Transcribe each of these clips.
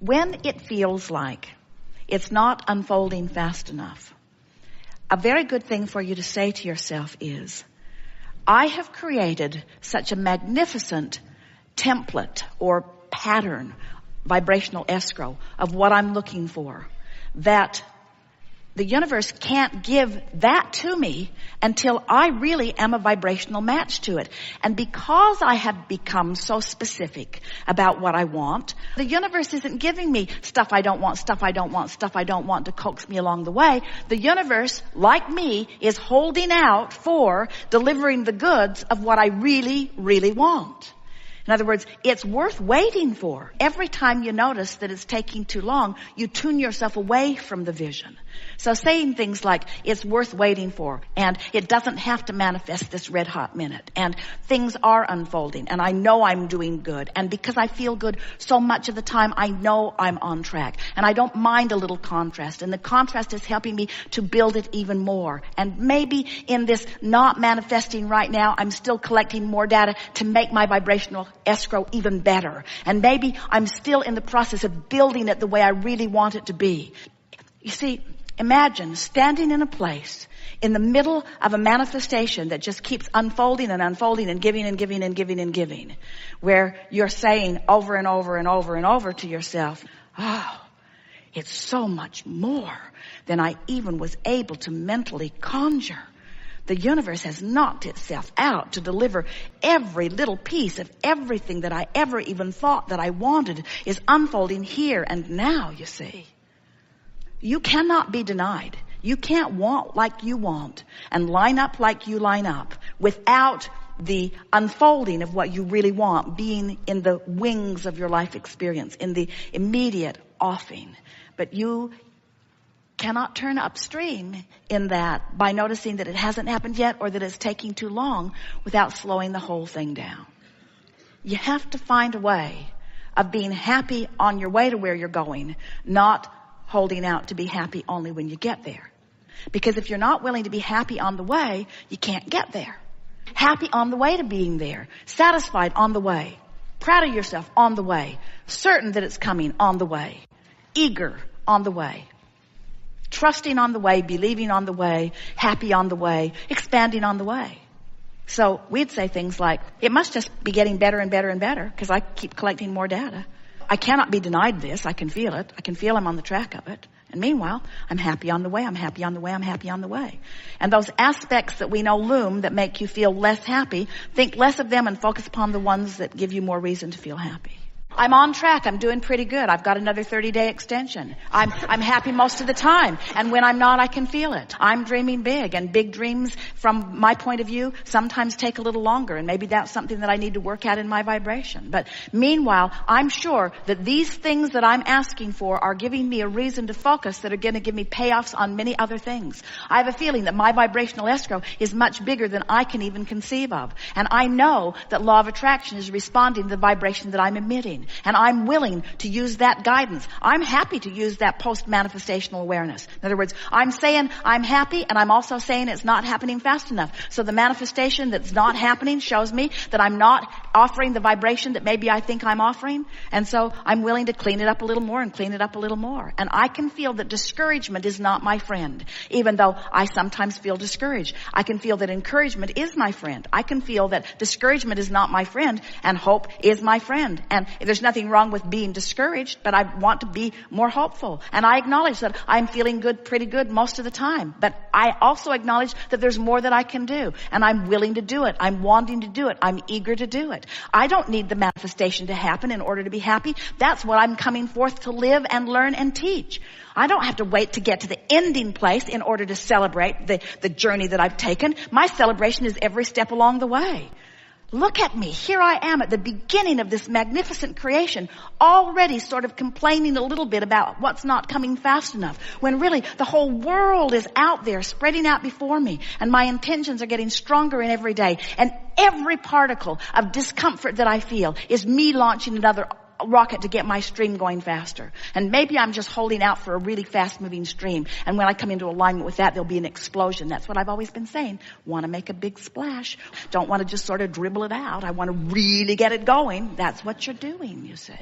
When it feels like it's not unfolding fast enough, a very good thing for you to say to yourself is, I have created such a magnificent template or pattern, vibrational escrow of what I'm looking for, that the universe can't give that to me until I really am a vibrational match to it. And because I have become so specific about what I want, the universe isn't giving me stuff I don't want, stuff I don't want, stuff I don't want to coax me along the way. The universe, like me, is holding out for delivering the goods of what I really, really want. In other words, it's worth waiting for. Every time you notice that it's taking too long, you tune yourself away from the vision. So saying things like, it's worth waiting for, and it doesn't have to manifest this red hot minute, and things are unfolding, and I know I'm doing good, and because I feel good so much of the time, I know I'm on track, and I don't mind a little contrast, and the contrast is helping me to build it even more. And maybe in this not manifesting right now, I'm still collecting more data to make my vibrational escrow even better. And maybe I'm still in the process of building it the way I really want it to be. You see, imagine standing in a place in the middle of a manifestation that just keeps unfolding and unfolding and giving and giving and giving and giving, where you're saying over and over and over and over to yourself, oh, it's so much more than I even was able to mentally conjure. The universe has knocked itself out to deliver every little piece of everything that I ever even thought that I wanted is unfolding here and now, you see. You cannot be denied. You can't want like you want and line up like you line up without the unfolding of what you really want being in the wings of your life experience, in the immediate offing. But you cannot turn upstream in that by noticing that it hasn't happened yet or that it's taking too long without slowing the whole thing down. You have to find a way of being happy on your way to where you're going, not holding out to be happy only when you get there. Because if you're not willing to be happy on the way, you can't get there. Happy on the way to being there, satisfied on the way, proud of yourself on the way, certain that it's coming on the way, eager on the way. Trusting on the way, believing on the way, happy on the way, expanding on the way. So we'd say things like, it must just be getting better and better and better because I keep collecting more data. I cannot be denied this. I can feel it. I can feel I'm on the track of it. And meanwhile, I'm happy on the way. I'm happy on the way. I'm happy on the way. And those aspects that we know loom that make you feel less happy, think less of them and focus upon the ones that give you more reason to feel happy. I'm on track. I'm doing pretty good. I've got another 30-day extension. I'm happy most of the time. And when I'm not, I can feel it. I'm dreaming big. And big dreams, from my point of view, sometimes take a little longer. And maybe that's something that I need to work at in my vibration. But meanwhile, I'm sure that these things that I'm asking for are giving me a reason to focus that are going to give me payoffs on many other things. I have a feeling that my vibrational escrow is much bigger than I can even conceive of. And I know that law of attraction is responding to the vibration that I'm emitting. And I'm willing to use that guidance. I'm happy to use that post-manifestational awareness. In other words, I'm saying I'm happy, and I'm also saying it's not happening fast enough. So the manifestation that's not happening shows me that I'm not offering the vibration that maybe I think I'm offering. And so I'm willing to clean it up a little more and clean it up a little more. And I can feel that discouragement is not my friend, even though I sometimes feel discouraged. I can feel that encouragement is my friend. I can feel that discouragement is not my friend, and hope is my friend. And there's nothing wrong with being discouraged, but I want to be more hopeful. And I acknowledge that I'm feeling good, pretty good most of the time. But I also acknowledge that there's more that I can do. And I'm willing to do it. I'm wanting to do it. I'm eager to do it. I don't need the manifestation to happen in order to be happy. That's what I'm coming forth to live and learn and teach. I don't have to wait to get to the ending place in order to celebrate the journey that I've taken. My celebration is every step along the way. Look at me. Here I am at the beginning of this magnificent creation, already sort of complaining a little bit about what's not coming fast enough, when really the whole world is out there spreading out before me, and my intentions are getting stronger in every day. And every particle of discomfort that I feel is me launching another rocket to get my stream going faster. And maybe I'm just holding out for a really fast moving stream. And when I come into alignment with that, there'll be an explosion. That's what I've always been saying. Want to make a big splash. Don't want to just sort of dribble it out. I want to really get it going. That's what you're doing, you see.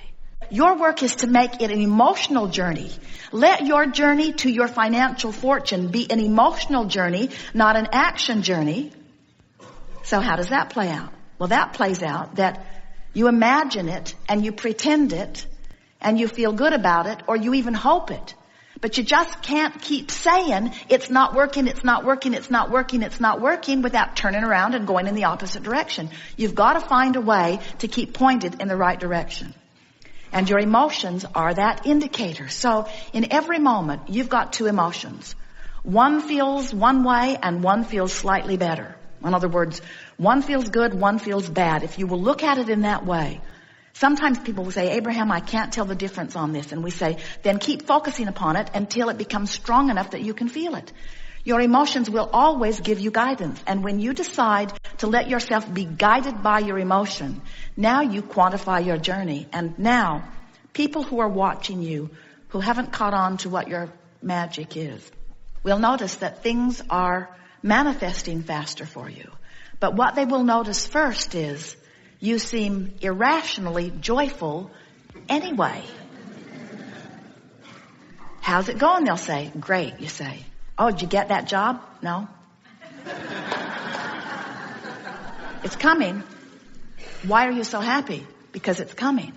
Your work is to make it an emotional journey. Let your journey to your financial fortune be an emotional journey, not an action journey. So how does that play out? Well, that plays out that you imagine it and you pretend it and you feel good about it, or you even hope it. But you just can't keep saying it's not working, it's not working, it's not working, it's not working without turning around and going in the opposite direction. You've got to find a way to keep pointed in the right direction. And your emotions are that indicator. So in every moment, you've got two emotions. One feels one way and one feels slightly better. In other words, one feels good, one feels bad. If you will look at it in that way. Sometimes people will say, Abraham, I can't tell the difference on this. And we say, then keep focusing upon it until it becomes strong enough that you can feel it. Your emotions will always give you guidance. And when you decide to let yourself be guided by your emotion, now you quantify your journey. And now, people who are watching you, who haven't caught on to what your magic is, will notice that things are manifesting faster for you. But what they will notice first is you seem irrationally joyful anyway. How's it going? They'll say, great, you say. Oh, did you get that job? No. It's coming. Why are you so happy? Because it's coming.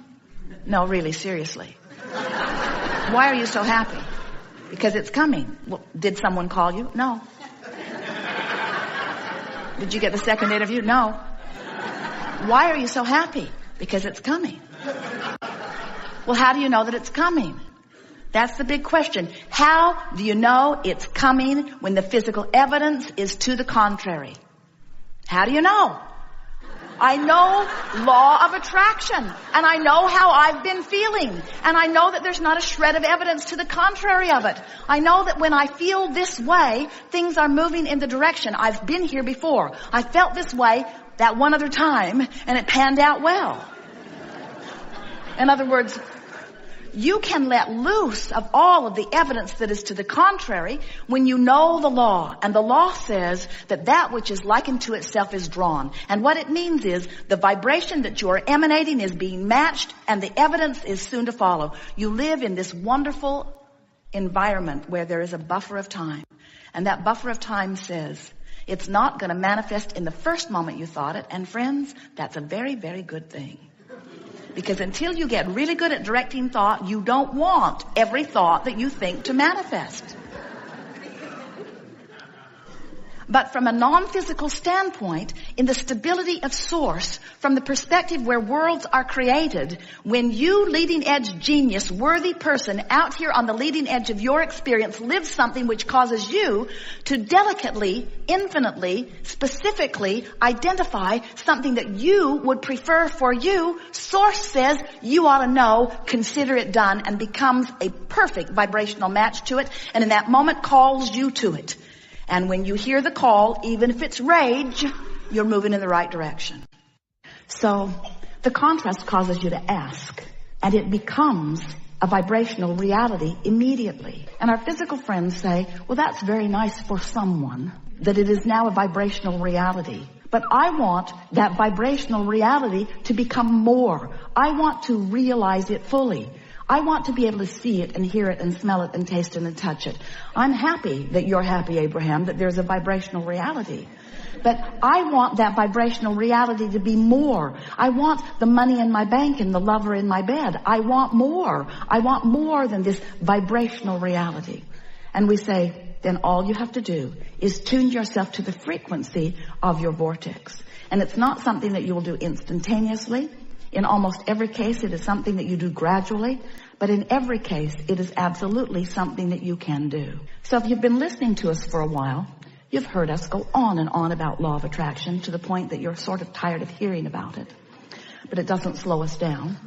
No, really, seriously. Why are you so happy? Because it's coming. Well, did someone call you? No. Did you get the second interview? No. Why are you so happy? Because it's coming. Well, how do you know that it's coming? That's the big question. How do you know it's coming when the physical evidence is to the contrary? How do you know? I know law of attraction, and I know how I've been feeling, and I know that there's not a shred of evidence to the contrary of it. I know that when I feel this way, things are moving in the direction. I've been here before. I felt this way that one other time, and it panned out well. In other words, you can let loose of all of the evidence that is to the contrary when you know the law. And the law says that that which is likened to itself is drawn. And what it means is the vibration that you are emanating is being matched, and the evidence is soon to follow. You live in this wonderful environment where there is a buffer of time. And that buffer of time says it's not going to manifest in the first moment you thought it. And friends, that's a very, very good thing. Because until you get really good at directing thought, you don't want every thought that you think to manifest. But from a non-physical standpoint, in the stability of source, from the perspective where worlds are created, when you, leading edge genius, worthy person, out here on the leading edge of your experience, live something which causes you to delicately, infinitely, specifically identify something that you would prefer for you, source says you ought to know, consider it done, and becomes a perfect vibrational match to it, and in that moment calls you to it. And when you hear the call, even if it's rage, you're moving in the right direction. So the contrast causes you to ask, and it becomes a vibrational reality immediately. And our physical friends say, well, that's very nice for someone, that it is now a vibrational reality. But I want that vibrational reality to become more. I want to realize it fully. I want to be able to see it and hear it and smell it and taste it and touch it. I'm happy that you're happy, Abraham, that there's a vibrational reality. But I want that vibrational reality to be more. I want the money in my bank and the lover in my bed. I want more. I want more than this vibrational reality. And we say, then all you have to do is tune yourself to the frequency of your vortex. And it's not something that you will do instantaneously. In almost every case, it is something that you do gradually. But in every case, it is absolutely something that you can do. So if you've been listening to us for a while, you've heard us go on and on about law of attraction to the point that you're sort of tired of hearing about it. But it doesn't slow us down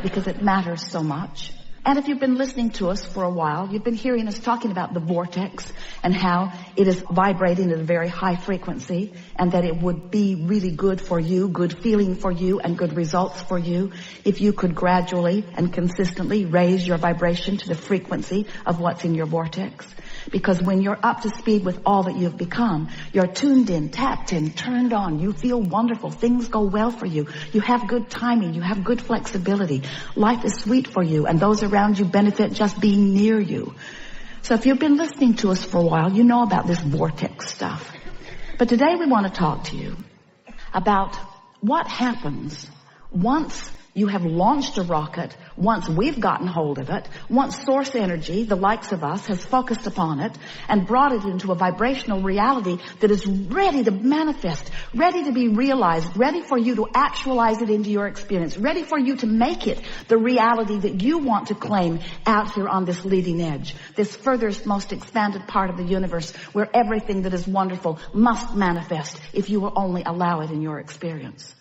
because it matters so much. And if you've been listening to us for a while, you've been hearing us talking about the vortex and how it is vibrating at a very high frequency, and that it would be really good for you, good feeling for you, and good results for you if you could gradually and consistently raise your vibration to the frequency of what's in your vortex. Because when you're up to speed with all that you've become, you're tuned in, tapped in, turned on. You feel wonderful. Things go well for you. You have good timing. You have good flexibility. Life is sweet for you, and those around you benefit just being near you. So if you've been listening to us for a while, you know about this vortex stuff. But today we want to talk to you about what happens once you have launched a rocket, once we've gotten hold of it, once source energy, the likes of us, has focused upon it and brought it into a vibrational reality that is ready to manifest, ready to be realized, ready for you to actualize it into your experience, ready for you to make it the reality that you want to claim out here on this leading edge, this furthest, most expanded part of the universe where everything that is wonderful must manifest if you will only allow it in your experience.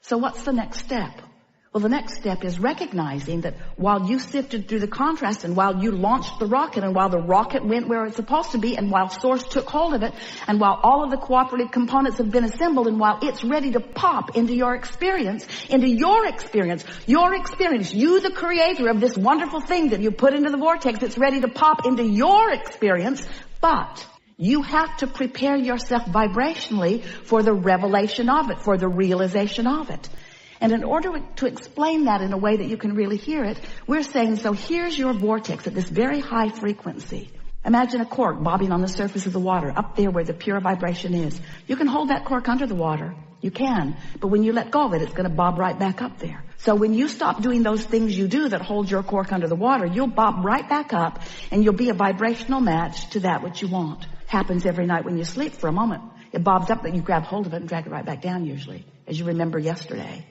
So what's the next step? Well, the next step is recognizing that while you sifted through the contrast and while you launched the rocket and while the rocket went where it's supposed to be and while Source took hold of it and while all of the cooperative components have been assembled and while it's ready to pop into your experience, you the creator of this wonderful thing that you put into the vortex, it's ready to pop into your experience, but you have to prepare yourself vibrationally for the revelation of it, for the realization of it. And in order to explain that in a way that you can really hear it, we're saying, so here's your vortex at this very high frequency. Imagine a cork bobbing on the surface of the water, up there where the pure vibration is. You can hold that cork under the water. You can. But when you let go of it, it's going to bob right back up there. So when you stop doing those things you do that hold your cork under the water, you'll bob right back up and you'll be a vibrational match to that which you want. Happens every night when you sleep for a moment. It bobs up, but you grab hold of it and drag it right back down usually, as you remember yesterday.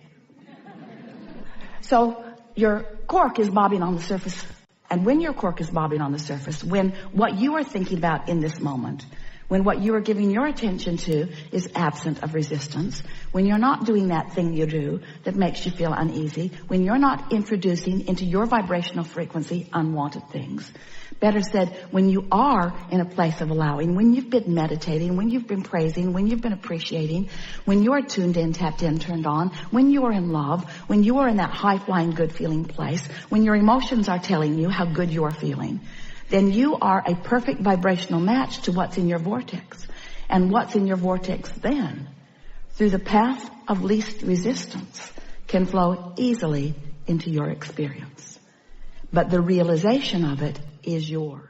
So your cork is bobbing on the surface. And when your cork is bobbing on the surface, when what you are thinking about in this moment, when what you are giving your attention to is absent of resistance, when you're not doing that thing you do that makes you feel uneasy, when you're not introducing into your vibrational frequency unwanted things, better said, when you are in a place of allowing, when you've been meditating, when you've been praising, when you've been appreciating, when you're tuned in, tapped in, turned on, when you are in love, when you are in that high-flying, good-feeling place, when your emotions are telling you how good you are feeling, then you are a perfect vibrational match to what's in your vortex. And what's in your vortex then, through the path of least resistance, can flow easily into your experience. But the realization of it is yours.